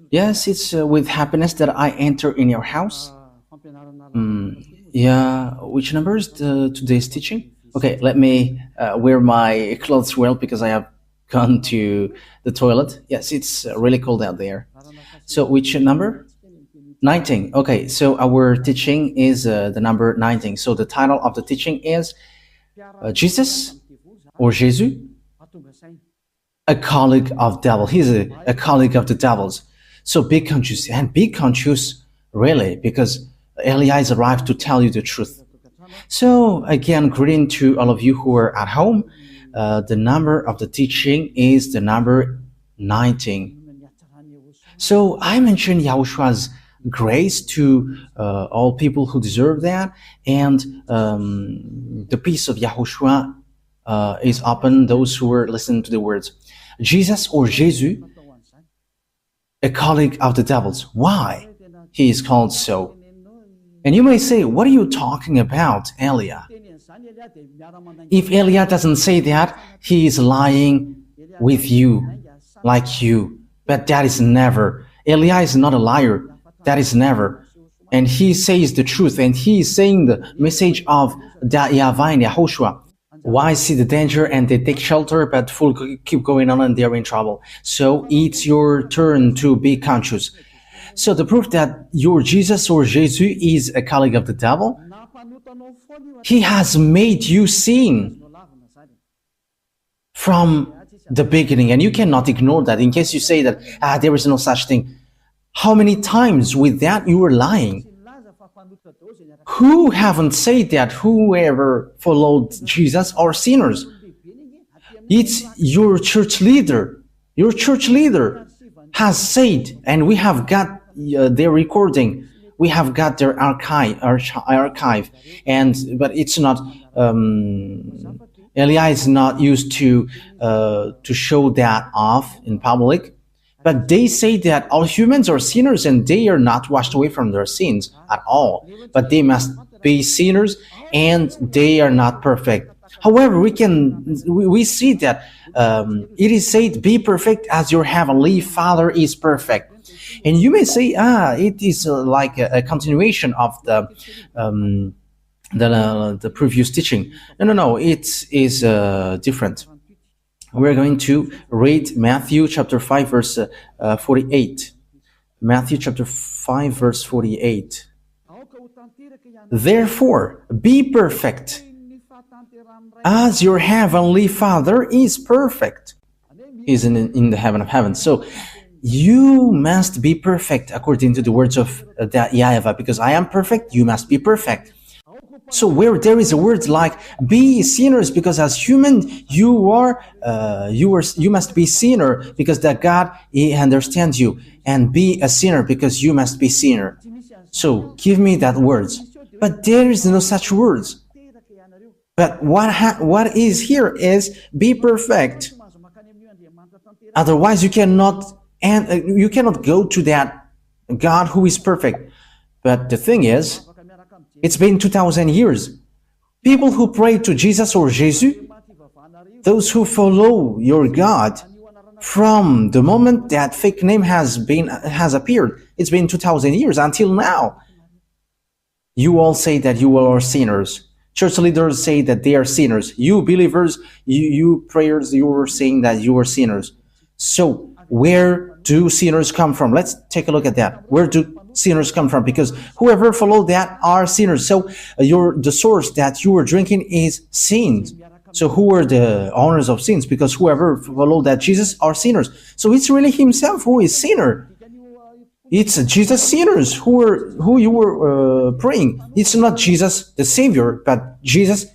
Yes, it's with happiness that I enter in your house. Yeah, which number is today's teaching? Okay, let me wear my clothes well because I have gone to the toilet. Yes, it's really cold out there. So, which number? 19. Okay, so our teaching is the number 19. So, the title of the teaching is Jesus or Jesus, a colleague of devil. He's a colleague of the devils. So be conscious and be conscious really because Elias arrived to tell you the truth. So again, greeting to all of you who are at home. The number of the teaching is the number 19. So I mentioned Yahoshua's grace to all people who deserve that, and the peace of Yahushua is upon those who are listening to the words. Jesus or Jesus, a colleague of the devils. Why he is called so? And you may say, what are you talking about, Elia? If Elia doesn't say that, he is lying with you, like you. But that is never. Elia is not a liar. That is never. And he says the truth, and he is saying the message of YAHVAH and YAHOSHUAH. Why see the danger and they take shelter, but full keep going on and they're in trouble. So it's your turn to be conscious. So the proof that your Jesus or Jesus is a colleague of the devil, he has made you sin from the beginning, and you cannot ignore that. In case you say that there is no such thing, how many times with that you were lying? Who haven't said that whoever followed Jesus are sinners? It's your church leader. Your church leader has said, and we have got their recording. We have got their archive, and but it's not. Elia is not used to show that off in public. But they say that all humans are sinners and they are not washed away from their sins at all. But they must be sinners and they are not perfect. However, we see that it is said, "Be perfect as your heavenly Father is perfect." And you may say, it is like a continuation of the previous teaching. No, it is different. We're going to read Matthew chapter 5 verse 48. Matthew chapter 5 verse 48. Therefore, be perfect as your heavenly Father is perfect. He's in the heaven of heavens. So you must be perfect according to the words of YAHVAH, because I am perfect, you must be perfect. So where there is a word like be sinners, because as human you must be sinner because that God he understands you, and be a sinner because you must be sinner. So give me that words, but there is no such words. But what is here is be perfect. Otherwise you cannot go to that God who is perfect. But the thing is, it's been 2,000 years. People who pray to Jesus or Jesus, those who follow your God, from the moment that fake name has appeared, it's been 2,000 years until now. You all say that you are sinners. Church leaders say that they are sinners. You believers, you prayers, you are saying that you are sinners. So where do sinners come from? Let's take a look at that. Where do sinners come from? Because whoever followed that are sinners. So the source that you are drinking is sins. So who are the owners of sins? Because whoever followed that Jesus are sinners. So it's really himself who is sinner. It's Jesus sinners who you were praying. It's not Jesus the Savior, but Jesus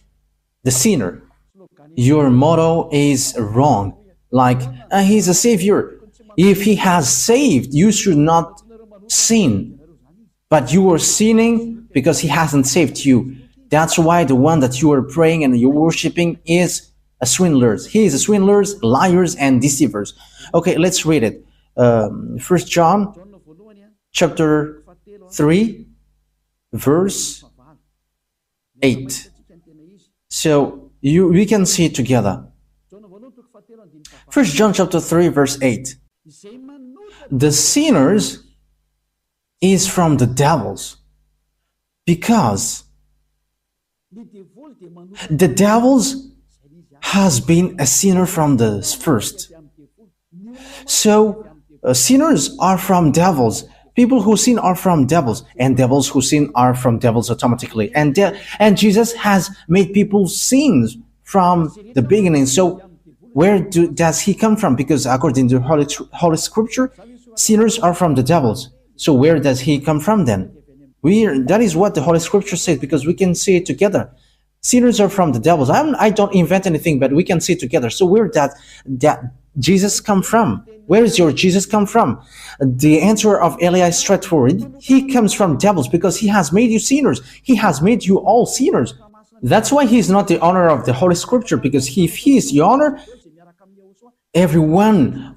the sinner. Your motto is wrong. Like he's a Savior. If he has saved, you should not sin, but you are sinning because he hasn't saved you. That's why the one that you are praying and you're worshiping is a swindler. He is a swindlers, liars, and deceivers. Okay, let's read it. 1 John chapter 3 verse 8. So we can see it together. 1 John chapter 3 verse 8. The sinners is from the devils, because the devils has been a sinner from the first. So sinners are from devils. People who sin are from devils, and devils who sin are from devils automatically. And Jesus has made people sin from the beginning. So where does he come from? Because according to Holy Scripture, sinners are from the devils. So where does he come from then? That is what the Holy Scripture says, because we can see it together. Sinners are from the devils. I don't invent anything, but we can see it together. So where does that Jesus come from? Where is your Jesus come from? The answer of Eli is straightforward. He comes from devils, because he has made you sinners. He has made you all sinners. That's why he is not the owner of the Holy Scripture, because if he is the owner, everyone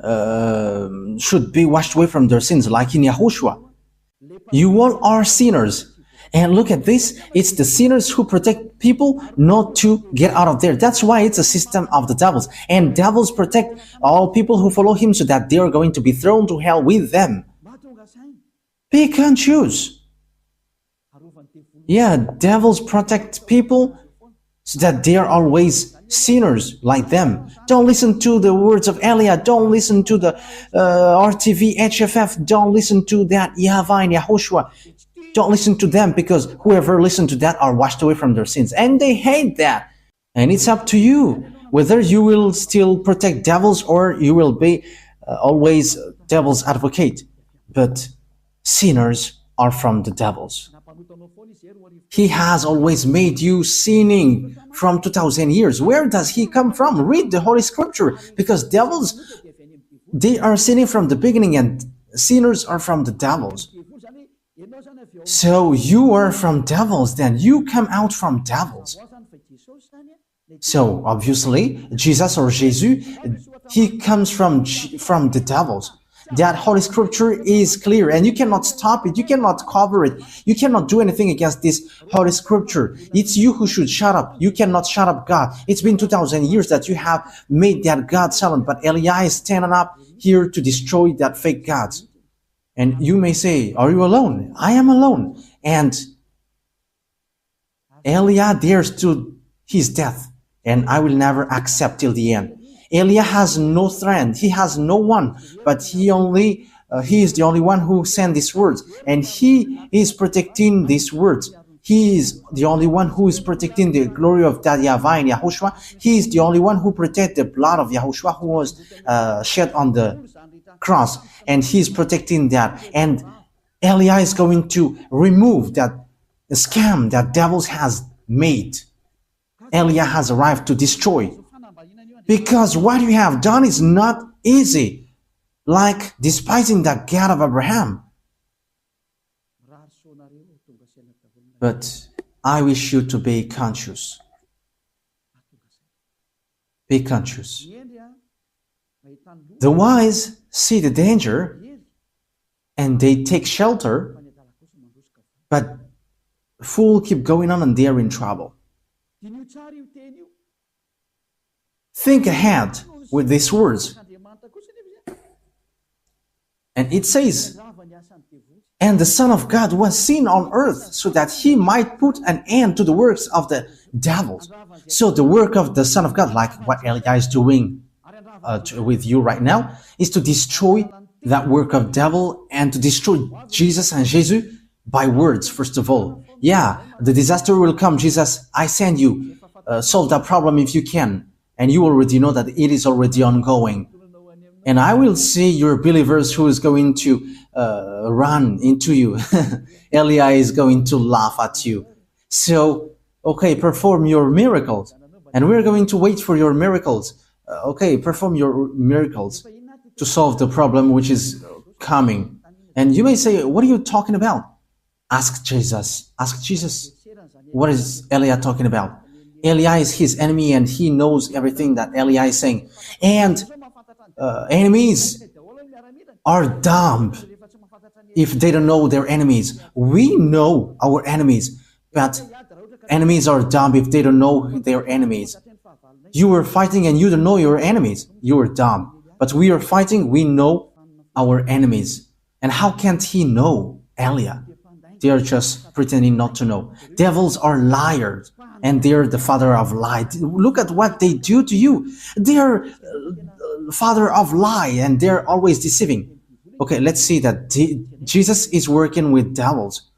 should be washed away from their sins, like in YAHOSHUAH. You all are sinners. And look at this, it's the sinners who protect people not to get out of there. That's why it's a system of the devils. And devils protect all people who follow him, so that they are going to be thrown to hell with them. Pick and choose. Yeah, devils protect people so that they are always sinners like them. Don't listen to the words of Elia. Don't listen to the RTV, HFF. Don't listen to that YAHVAH and YAHOSHUAH. Don't listen to them, because whoever listens to that are washed away from their sins. And they hate that. And it's up to you whether you will still protect devils or you will be always devil's advocate. But sinners are from the devils. He has always made you sinning from 2000 years. Where does he come from? Read the Holy Scripture, because devils, they are sinning from the beginning, and sinners are from the devils. So you are from devils, then you come out from devils. So obviously, Jesus or Jesus, he comes from the devils. That Holy Scripture is clear, and you cannot stop it, you cannot cover it, you cannot do anything against this Holy Scripture. It's you who should shut up. You cannot shut up God. It's been 2000 years that you have made that God silent, but Eli is standing up here to destroy that fake gods. And you may say, are you alone? I am alone. And Elia dares to his death, and I will never accept till the end. Elia has no friend. He has no one, but he is the only one who sent these words, and he is protecting these words. He is the only one who is protecting the glory of that YAHVAH and YAHOSHUAH. He is the only one who protects the blood of YAHOSHUAH, who was shed on the cross, and he is protecting that. And Elia is going to remove that scam that devils has made. Elia has arrived to destroy, because what you have done is not easy, like despising the God of Abraham. But I wish you to be conscious. Be conscious. The wise see the danger and they take shelter, but fool keep going on and they are in trouble. Think ahead with these words. And it says, and the Son of God was seen on earth, so that he might put an end to the works of the devils. So the work of the Son of God, like what Elia is doing with you right now, is to destroy that work of devil and to destroy Jesus and Jesus by words, first of all. Yeah, the disaster will come. Jesus, I send you. Solve that problem if you can. And you already know that it is already ongoing. And I will see your believers who is going to run into you. Elia is going to laugh at you. So, okay, perform your miracles. And we're going to wait for your miracles. Okay, perform your miracles to solve the problem which is coming. And you may say, what are you talking about? Ask Jesus. Ask Jesus. What is Elia talking about? Elia is his enemy, and he knows everything that Elia is saying. And enemies are dumb if they don't know their enemies. We know our enemies, but enemies are dumb if they don't know their enemies. You are fighting and you don't know your enemies. You are dumb. But we are fighting, we know our enemies. And how can't he know, Elia? They are just pretending not to know. Devils are liars, and they're the father of lie. Look at what they do to you. They're father of lie, and they're always deceiving. Okay, let's see that Jesus is working with devils.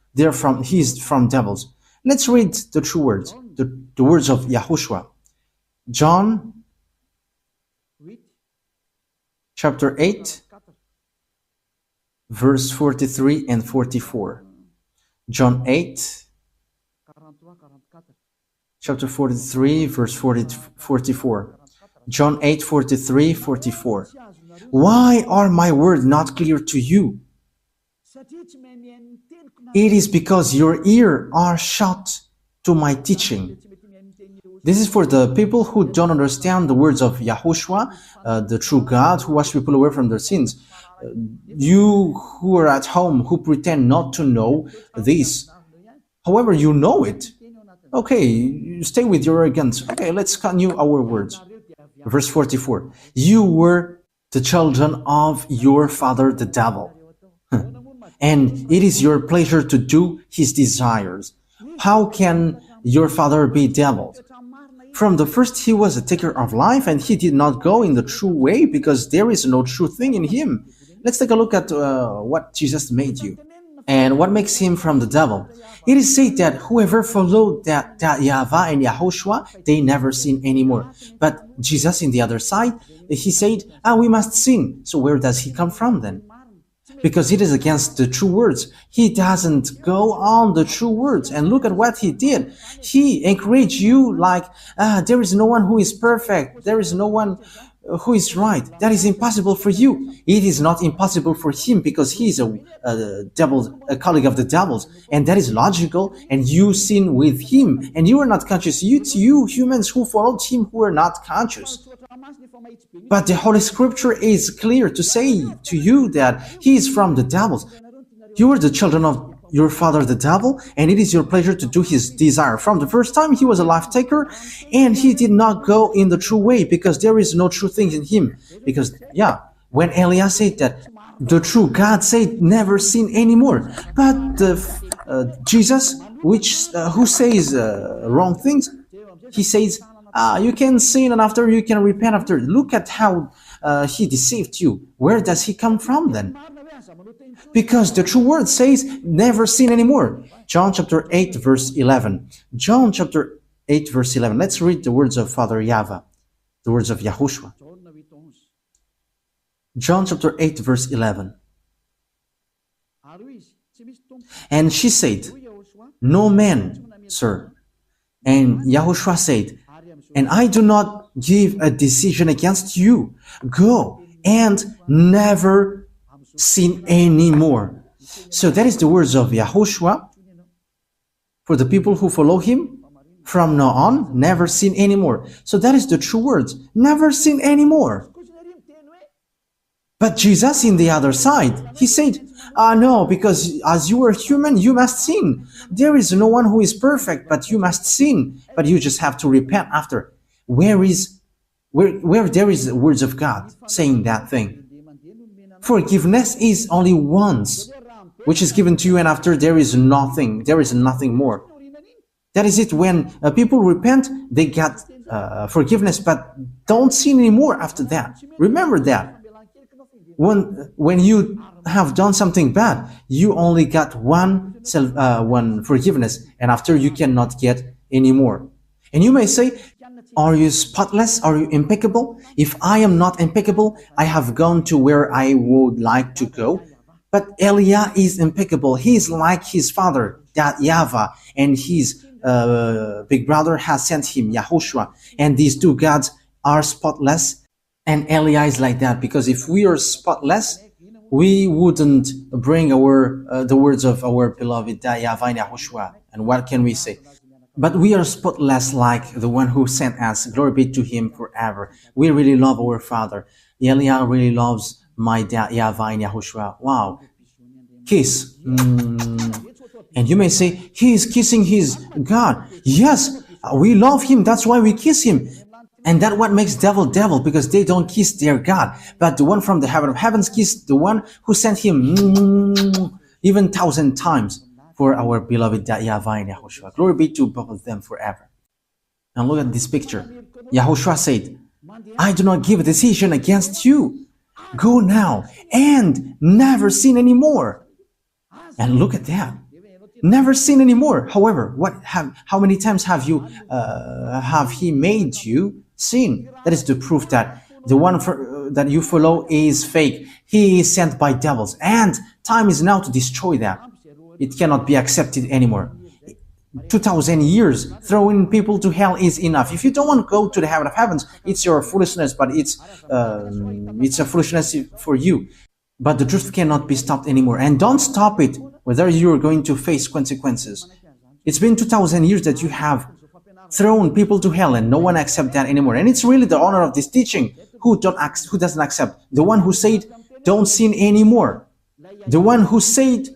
He's from devils. Let's read the true words, the words of YAHOSHUAH. John chapter 8, verse 43 and 44. John 8, chapter 43, verse 44. John 8, 43, 44. Why are my words not clear to you? It is because your ears are shut to my teaching. This is for the people who don't understand the words of YAHOSHUAH, the true God who washed people away from their sins. You who are at home, who pretend not to know this, however, you know it. Okay, you stay with your arrogance. Okay, let's continue our words. Verse 44. You were the children of your father, the devil, and it is your pleasure to do his desires. How can your father be devil? From the first he was a taker of life, and he did not go in the true way because there is no true thing in him. Let's take a look at what Jesus made you and what makes him from the devil. It is said that whoever followed that YAHVAH and YAHOSHUAH, they never sin anymore. But Jesus, in the other side, he said, we must sin. So where does he come from then? Because it is against the true words. He doesn't go on the true words. And look at what he did. He encouraged you like, there is no one who is perfect. There is no one who is right. That is impossible for you. It is not impossible for him because he is a colleague of the devils. And that is logical. And you sin with him. And you are not conscious. You humans who followed him who are not conscious. But the Holy Scripture is clear to say to you that he is from the devils. You are the children of your father the devil, and it is your pleasure to do his desire. From the first time he was a life taker, and he did not go in the true way because there is no true thing in him. Because, when Elias said that the true God said never sin anymore, but Jesus, who says wrong things, he says, you can sin and after you can repent after. Look at how he deceived you. Where does he come from then? Because the true word says never sin anymore. John chapter 8 verse 11. John chapter 8 verse 11. Let's read the words of Father YAHVAH, the words of YAHOSHUAH. John chapter 8 verse 11. And she said, no man, sir. And YAHOSHUAH said, and I do not give a decision against you. Go and never sin anymore. So that is the words of YAHOSHUAH for the people who follow him. From now on, never sin anymore. So that is the true words. Never sin anymore. But Jesus, in the other side, he said, no, because as you are human, you must sin. There is no one who is perfect, but you must sin. But you just have to repent after. Where there is the words of God saying that thing? Forgiveness is only once, which is given to you, and after there is nothing more. That is it. When people repent, they get forgiveness, but don't sin anymore after that. Remember that. When you have done something bad, you only got one forgiveness, and after you cannot get any more. And you may say, are you spotless? Are you impeccable? If I am not impeccable, I have gone to where I would like to go. But Elia is impeccable. He is like his father, that YAHVAH, and his big brother has sent him, YAHOSHUAH. And these two gods are spotless. And Elia is like that, because if we are spotless, we wouldn't bring the words of our beloved YAHVAH and YAHOSHUAH. And what can we say? But we are spotless like the one who sent us. Glory be to him forever. We really love our Father. Elia really loves my dad, YAHVAH and YAHOSHUAH. Wow. Kiss. And you may say, he is kissing his God. Yes, we love him. That's why we kiss him. And that what makes devil devil, because they don't kiss their God. But the one from the heaven of heavens kissed the one who sent him even 1,000 times for our beloved YAHVAH and YAHOSHUAH. Glory be to both of them forever. And look at this picture. YAHOSHUAH said, I do not give a decision against you. Go now and never sin anymore. And look at that. Never sin anymore. However, how many times have he made you sin? That is the proof that the one that you follow is fake. He is sent by devils, and time is now to destroy that. It cannot be accepted anymore. 2,000 years throwing people to hell is enough. If you don't want to go to the heaven of heavens, it's your foolishness, but it's a foolishness for you. But the truth cannot be stopped anymore, and don't stop it whether you're going to face consequences. It's been 2,000 years that you have thrown people to hell, and no one accepts that anymore. And it's really the honor of this teaching who doesn't accept. The one who said, don't sin anymore. The one who said,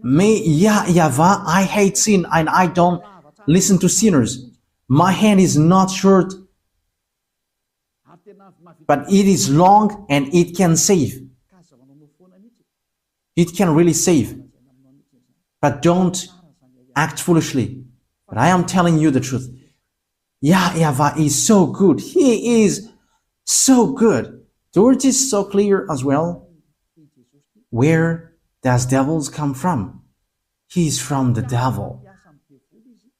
YAHVAH, I hate sin and I don't listen to sinners. My hand is not short, but it is long and it can save. It can really save. But don't act foolishly. But I am telling you the truth. YAHVAH is so good. He is so good. The word is so clear as well. Where does devils come from? He is from the devil.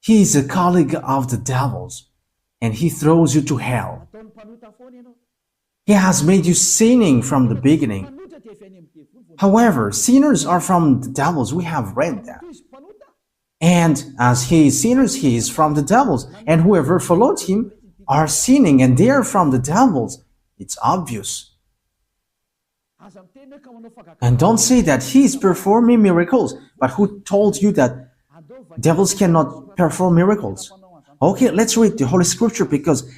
He is a colleague of the devils, and he throws you to hell. He has made you sinning from the beginning. However, sinners are from the devils. We have read that. And as he is sinners, he is from the devils. And whoever followed him are sinning, and they are from the devils. It's obvious. And don't say that he is performing miracles. But who told you that devils cannot perform miracles? Okay, let's read the Holy Scripture, because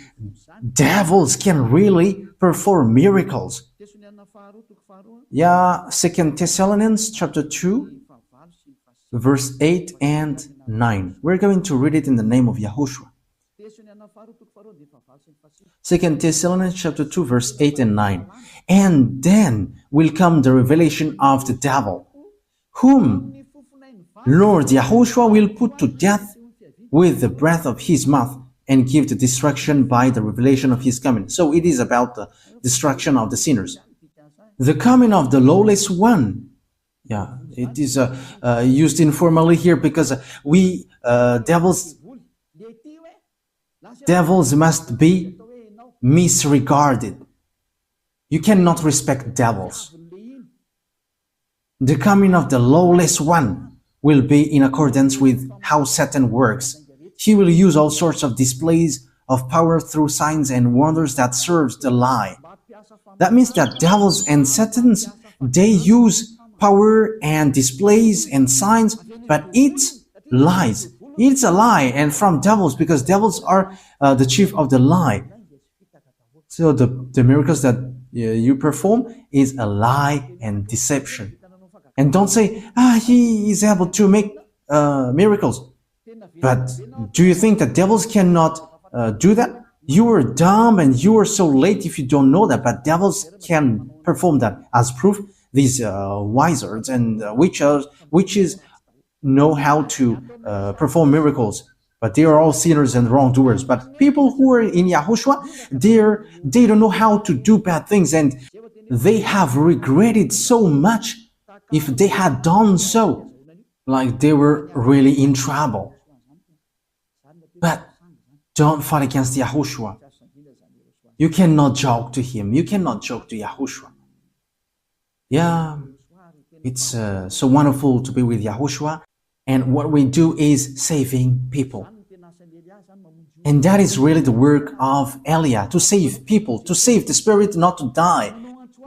devils can really perform miracles. Yeah, 2 Thessalonians chapter 2, verse 8 and 9. We're going to read it in the name of Yahushua. 2 Thessalonians chapter 2, verse 8 and 9. And then will come the revelation of the devil, whom Lord Yahushua will put to death with the breath of his mouth, and give the destruction by the revelation of his coming. So it is about the destruction of the sinners. The coming of the lawless one. Yeah, it is used informally here, because devils must be misregarded. You cannot respect devils. The coming of the lawless one will be in accordance with how Satan works. He will use all sorts of displays of power through signs and wonders that serves the lie. That means that devils and Satans, they use power and displays and signs, but it's lies. It's a lie, and from devils, because devils are the chief of the lie. So the miracles that you perform is a lie and deception. And don't say, he is able to make miracles. But do you think that devils cannot do that? You are dumb and you are so late if you don't know that, but devils can perform that. As proof, these wizards and witches know how to perform miracles, but they are all sinners and wrongdoers. But people who are in Yahushua, they don't know how to do bad things, and they have regretted so much if they had done so, like they were really in trouble. But don't fight against Yahushua. You cannot joke to him. You cannot joke to Yahushua. Yeah, it's so wonderful to be with Yahushua. And what we do is saving people. And that is really the work of Elia, to save people, to save the spirit not to die.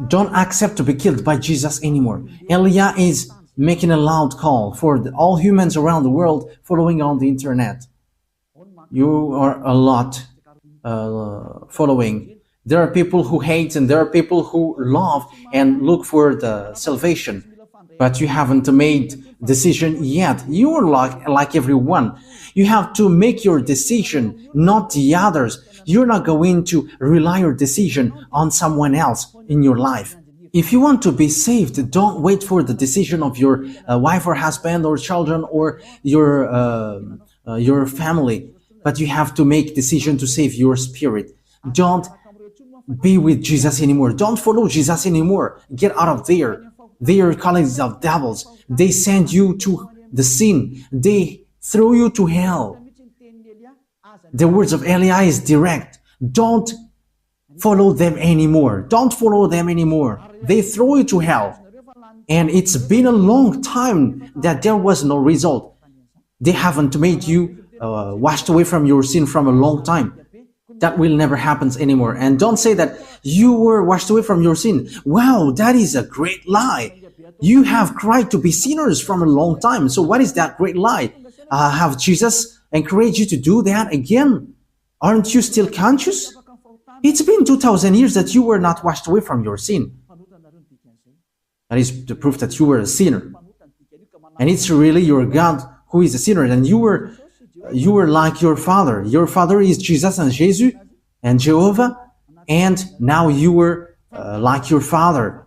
Don't accept to be killed by Jesus anymore. Elia is making a loud call for all humans around the world following on the internet. You are a lot following. There are people who hate and there are people who love and look for the salvation. But you haven't made decision yet. You are like everyone. You have to make your decision, not the others. You're not going to rely your decision on someone else in your life. If you want to be saved, don't wait for the decision of your wife or husband or children or your family, but you have to make decision to save your spirit. Don't be with Jesus anymore. Don't follow Jesus anymore. Get out of there. They are colleagues of devils. They send you to the sin. They throw you to hell. The words of Eli is direct. Don't follow them anymore. Don't follow them anymore. They throw you to hell. And it's been a long time that there was no result. They haven't made you washed away from your sin from a long time. That will never happen anymore. And don't say that you were washed away from your sin. Wow, that is a great lie. You have cried to be sinners from a long time. So what is that great lie? Have Jesus encouraged you to do that again? Aren't you still conscious? It's been 2,000 years that you were not washed away from your sin. That is the proof that you were a sinner. And it's really your God who is a sinner. And you were like your father. Your father is Jesus and Jesus and Jehovah. And now you were like your father.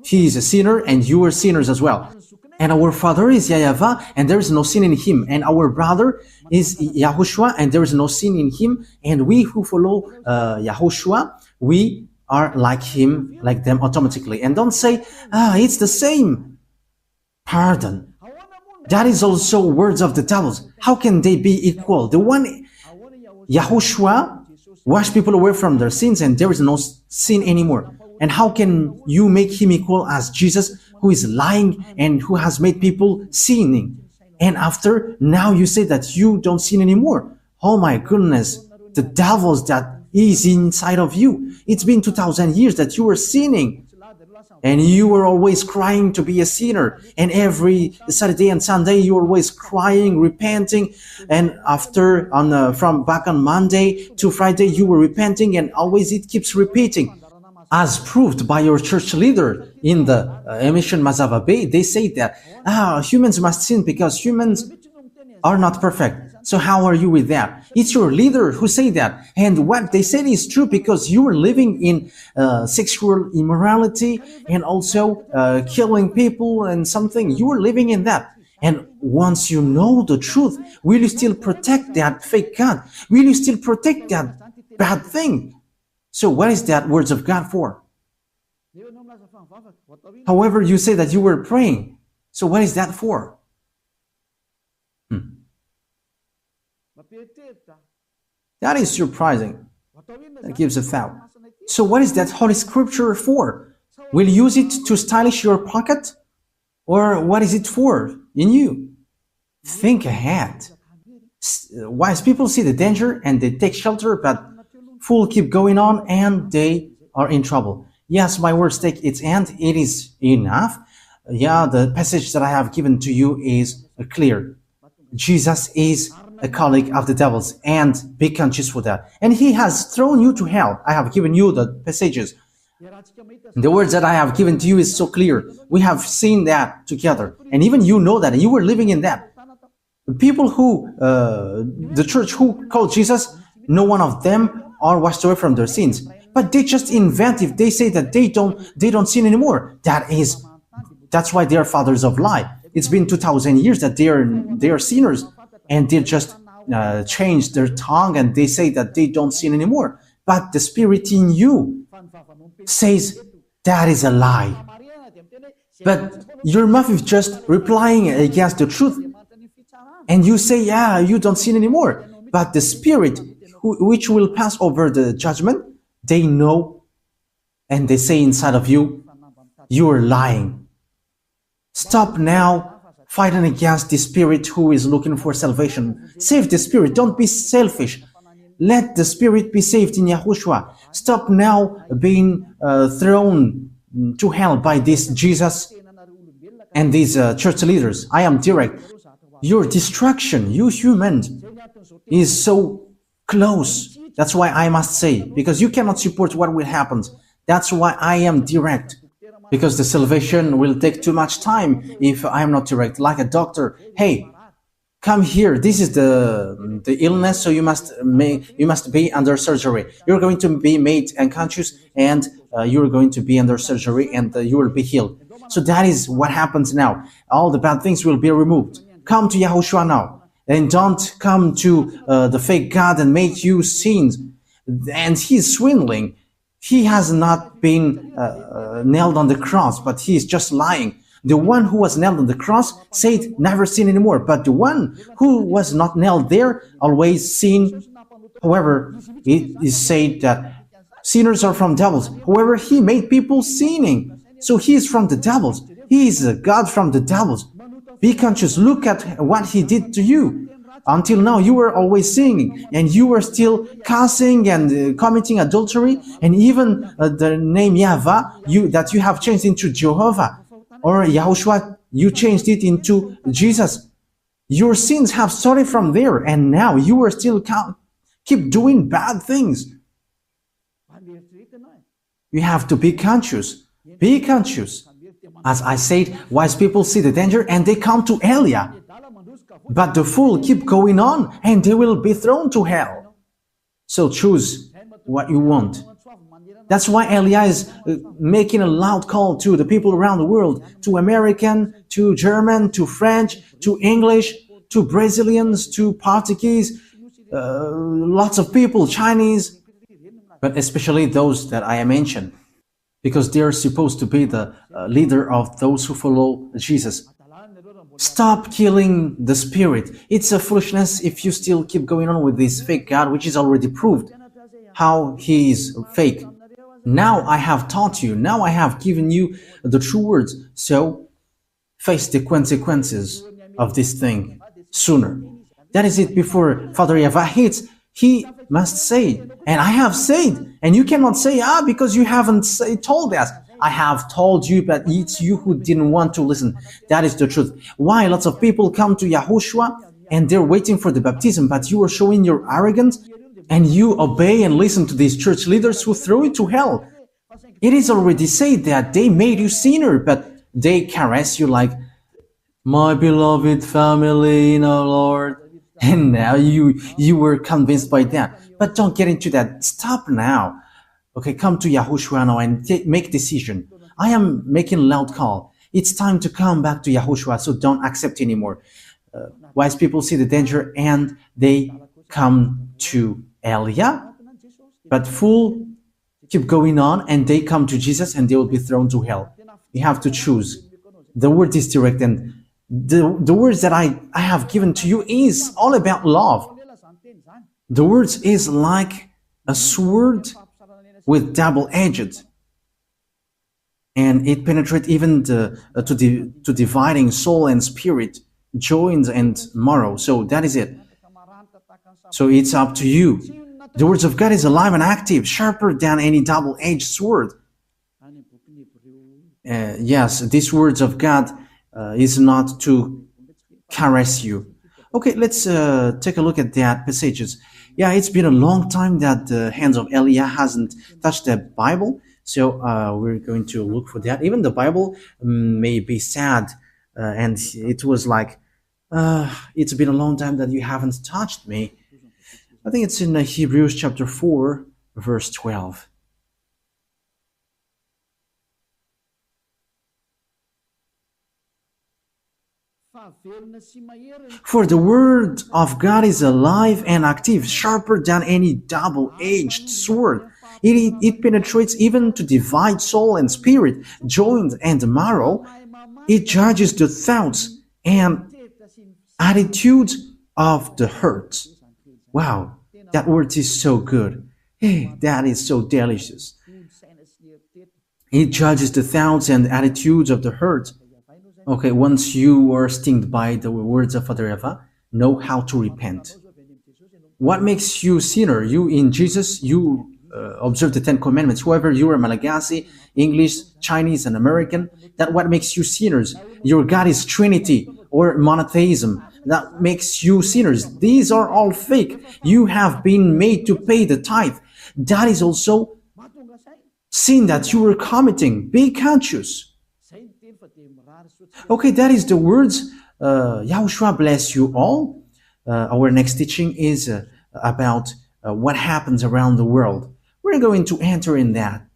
He is a sinner and you are sinners as well. And our father is YAHVAH and there is no sin in him. And our brother is YAHOSHUAH and there is no sin in him. And we who follow YAHOSHUAH, we are like him, like them automatically. And don't say, it's the same. Pardon. That is also words of the devils. How can they be equal? The one, YAHOSHUAH, wash people away from their sins and there is no sin anymore. And how can you make him equal as Jesus, who is lying and who has made people sinning? And after, now you say that you don't sin anymore. Oh my goodness, the devils that is inside of you. It's been 2,000 years that you were sinning. And you were always crying to be a sinner. And every Saturday and Sunday, you were always crying, repenting. And after, from back on Monday to Friday, you were repenting. And always it keeps repeating. As proved by your church leader in the emission Mazava Bay, they say that humans must sin because humans are not perfect. So how are you with that? It's your leader who say that. And what they said is true because you are living in sexual immorality and also killing people and something. You are living in that. And once you know the truth, will you still protect that fake God? Will you still protect that bad thing? So what is that words of God for? However, you say that you were praying. So what is that for? That is surprising. That gives a thought. So what is that Holy Scripture for? Will you use it to stylish your pocket? Or what is it for in you? Think ahead. Wise people see the danger and they take shelter, but fools keep going on and they are in trouble. Yes, my words take its end. It is enough. Yeah, the passage that I have given to you is clear. Jesus is a colleague of the devils, and be conscious for that. And he has thrown you to hell. I have given you the passages. The words that I have given to you is so clear. We have seen that together. And even you know that, and you were living in that. The people who, the church who called Jesus, no one of them are washed away from their sins. But they just invent if they say that they don't sin anymore. That's why they are fathers of lie. It's been 2,000 years that they are sinners, and they just change their tongue and they say that they don't sin anymore. But the spirit in you says that is a lie. But your mouth is just replying against the truth, and you say, yeah, you don't sin anymore. But the spirit which will pass over the judgment, they know and they say inside of you, you are lying. Stop now fighting against the spirit who is looking for salvation. Save the spirit. Don't be selfish. Let the spirit be saved in YAHOSHUAH. Stop now being thrown to hell by this Jesus and these church leaders. I am direct. Your destruction, you humans, is so close. That's why I must say, because you cannot support what will happen. That's why I am direct. Because the salvation will take too much time if I am not direct. Like a doctor, hey, come here. This is the illness, so you must be under surgery. You're going to be made unconscious, and you're going to be under surgery, and you will be healed. So that is what happens now. All the bad things will be removed. Come to Yahushua now, and don't come to the fake God and make you sins. And he's swindling. He has not been nailed on the cross, but he is just lying. The one who was nailed on the cross said, never sin anymore. But the one who was not nailed there always sin. However, it is said that sinners are from devils. However, he made people sinning. So he is from the devils. He is a God from the devils. Be conscious. Look at what he did to you. Until now, you were always singing, and you were still cussing and committing adultery, and even the name YAHVAH that you have changed into Jehovah, or Yahushua, you changed it into Jesus. Your sins have started from there, and now you are still keep doing bad things. You have to be conscious. Be conscious. As I said, wise people see the danger and they come to Elia. But the fool keep going on and they will be thrown to hell. So choose what you want. That's why Elia is making a loud call to the people around the world, to American, to German, to French, to English, to Brazilians, to Portuguese, lots of people, Chinese, but especially those that I mentioned, because they are supposed to be the leader of those who follow Jesus. Stop killing the spirit. It's a foolishness if you still keep going on with this fake God, which is already proved how he is fake. Now I have taught you. Now I have given you the true words. So face the consequences of this thing sooner. That is it. Before Father YAHVAH hits, he must say, and I have said, and you cannot say, because you haven't told us. I have told you, but it's you who didn't want to listen. That is the truth. Why lots of people come to YAHOSHUAH and they're waiting for the baptism, but you are showing your arrogance and you obey and listen to these church leaders who throw you to hell. It is already said that they made you sinner, but they caress you like, my beloved family in our Lord. And now you were convinced by that. But don't get into that. Stop now. Okay, come to YAHOSHUAH now and make decision. I am making a loud call. It's time to come back to YAHOSHUAH, so don't accept anymore. Wise people see the danger and they come to Elia, but fool keep going on and they come to Jesus and they will be thrown to hell. You have to choose. The word is direct, and the words that I have given to you is all about love. The words is like a sword with double-edged, and it penetrates even to dividing soul and spirit, joints and marrow. So that is it. So it's up to you. The words of God is alive and active, sharper than any double-edged sword. Yes, these words of God is not to caress you. Okay, let's take a look at that passages. Yeah, it's been a long time that the hands of Elia hasn't touched the Bible, so we're going to look for that. Even the Bible may be sad, and it was like, it's been a long time that you haven't touched me. I think it's in Hebrews chapter 4, verse 12. For the word of God is alive and active, sharper than any double-edged sword. It penetrates even to divide soul and spirit, joint and marrow. It judges the thoughts and attitudes of the heart. Wow, that word is so good. Hey, that is so delicious. It judges the thoughts and attitudes of the heart. Okay, once you are stung by the words of Father YAHVAH, know how to repent. What makes you sinner? You in Jesus, you observe the 10 commandments. Whoever you are, Malagasy, English, Chinese, and American, that what makes you sinners. Your God is Trinity or monotheism. That makes you sinners. These are all fake. You have been made to pay the tithe. That is also sin that you are committing. Be conscious. Okay, that is the words Yahushua bless you all. Our next teaching is about what happens around the world. We're going to enter in that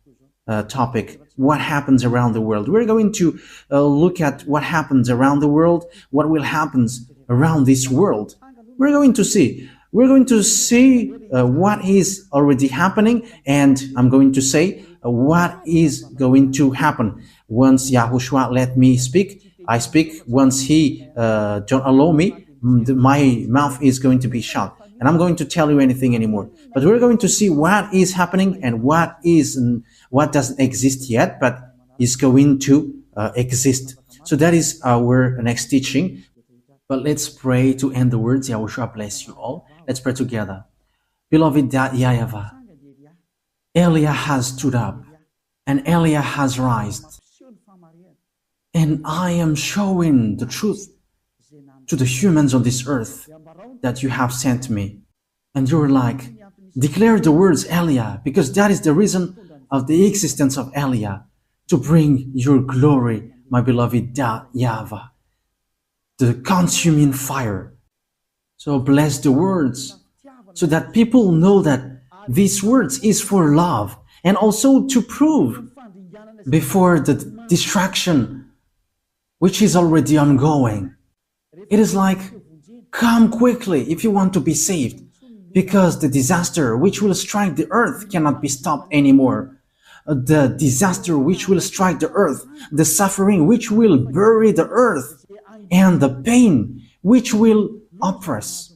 topic, what happens around the world. We're going to look at what happens around the world, what will happen around this world. We're going to see. We're going to see what is already happening, and I'm going to say what is going to happen. Once Yahushua let me speak, I speak. Once he don't allow me, my mouth is going to be shut, and I'm going to tell you anything anymore. But we're going to see what is happening and what doesn't exist yet, but is going to exist. So that is our next teaching. But let's pray to end the words. Yahushua bless you all. Let's pray together. Beloved YAHVAH, Elia has stood up and Elia has risen. And I am showing the truth to the humans on this earth that you have sent me. And you're like, declare the words Elia, because that is the reason of the existence of Elia, to bring your glory, my beloved YAHVAH, the consuming fire. So bless the words, so that people know that these words is for love, and also to prove before the distraction which is already ongoing. It is like, come quickly if you want to be saved, because the disaster which will strike the earth cannot be stopped anymore. The disaster which will strike the earth, the suffering which will bury the earth, and the pain which will oppress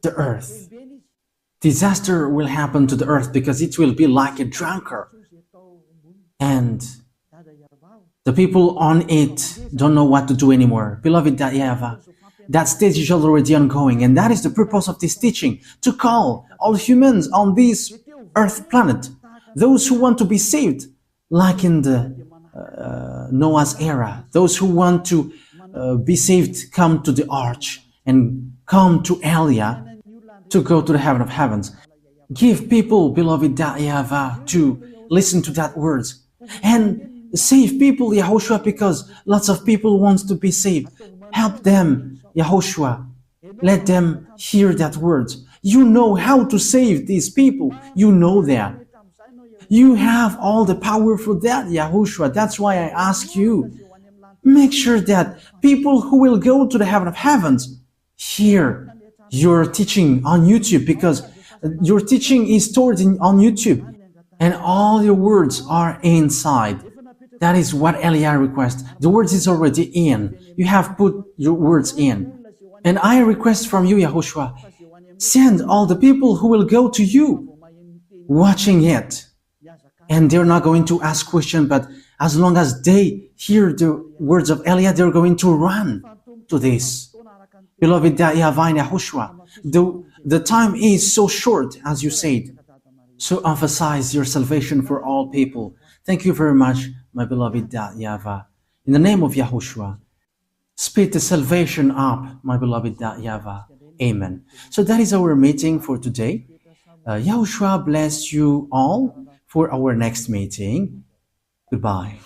the earth. Disaster will happen to the earth because it will be like a drunkard. And the people on it don't know what to do anymore. Beloved YAHVAH, that stage is already ongoing, and that is the purpose of this teaching, to call all humans on this earth planet, those who want to be saved, like in the Noah's era, those who want to be saved, come to the arch and come to Elia to go to the heaven of heavens. Give people, beloved YAHVAH, to listen to that words and save people, Yahushua, because lots of people want to be saved. Help them, Yahushua. Let them hear that words. You know how to save these people. You know that. You have all the power for that, Yahushua. That's why I ask you, make sure that people who will go to the heaven of heavens hear your teaching on YouTube, because your teaching is stored on YouTube and all your words are inside. That is what Elia requests. The words is already in. You have put your words in. And I request from you, Yahushua, send all the people who will go to you watching it. And they're not going to ask questions, but as long as they hear the words of Elia, they're going to run to this. Beloved YAHVAH and Yahushua, the time is so short, as you said. So emphasize your salvation for all people. Thank you very much, my beloved YAHVAH. In the name of Yahushua, speed the salvation up, my beloved YAHVAH. Amen. So that is our meeting for today. Yahushua bless you all for our next meeting. Goodbye.